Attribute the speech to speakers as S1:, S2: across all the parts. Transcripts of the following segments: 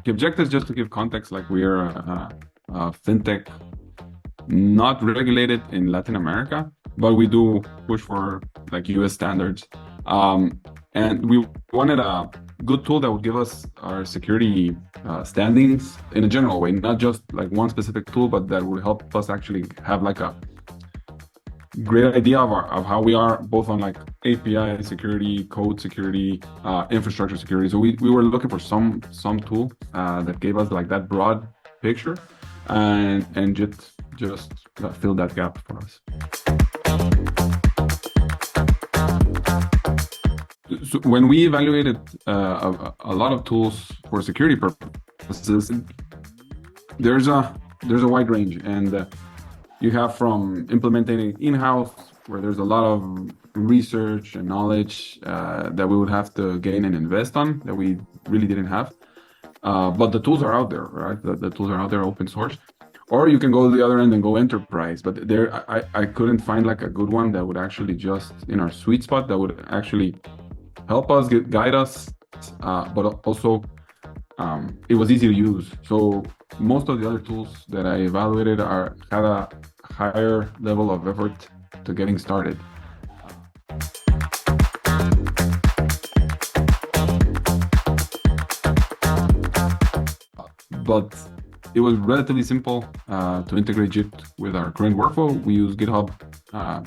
S1: The objective is just to give context, like we are a fintech not regulated in Latin America, but we do push for like US standards. And we wanted a good tool that would give us our security standings in a general way, not just like one specific tool, but that would help us actually have like a great idea of how we are both on like API security, code security, infrastructure security. So we were looking for some tool that gave us like that broad picture and just fill that gap for us. So when we evaluated a lot of tools for security purposes, there's a wide range, and you have from implementing it in-house, where there's a lot of research and knowledge that we would have to gain and invest on that we really didn't have. But the tools are out there, right? The tools are out there, open source. Or you can go to the other end and go enterprise. But there, I couldn't find like a good one that would actually just in our sweet spot that would actually help us guide us, but also it was easy to use. So most of the other tools that I evaluated had a higher level of effort to getting started. But it was relatively simple to integrate JIT with our current workflow. We use GitHub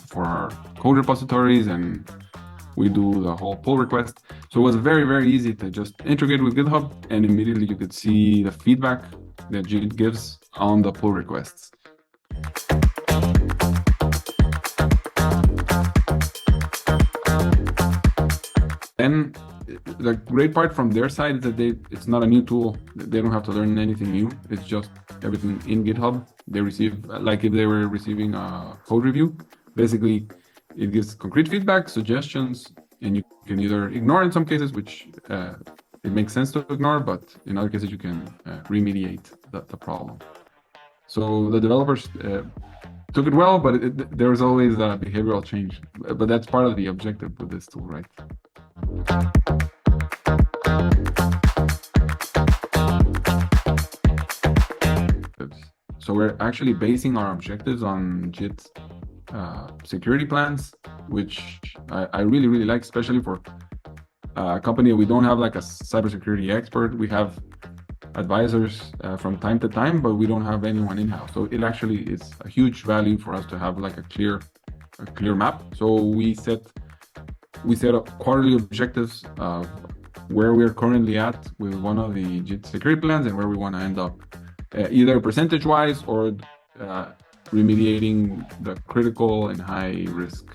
S1: for our code repositories, and we do the whole pull request. So it was very, very easy to just integrate with GitHub, and immediately you could see the feedback that JIT gives on the pull requests. And the great part from their side is that it's not a new tool. They don't have to learn anything new. It's just everything in GitHub. They receive, like if they were receiving a code review, basically it gives concrete feedback, suggestions, and you can either ignore in some cases, which it makes sense to ignore, but in other cases you can remediate the problem. So the developers took it well, but there was always a behavioral change. But that's part of the objective with this tool, right? So we're actually basing our objectives on JIT security plans, which I really, really like, especially for a company. We don't have like a cybersecurity expert. We have advisors from time to time, but we don't have anyone in-house. So it actually is a huge value for us to have like a clear map. So we set up quarterly objectives of where we're currently at with one of the JIT security plans and where we want to end up, either percentage-wise or remediating the critical and high risk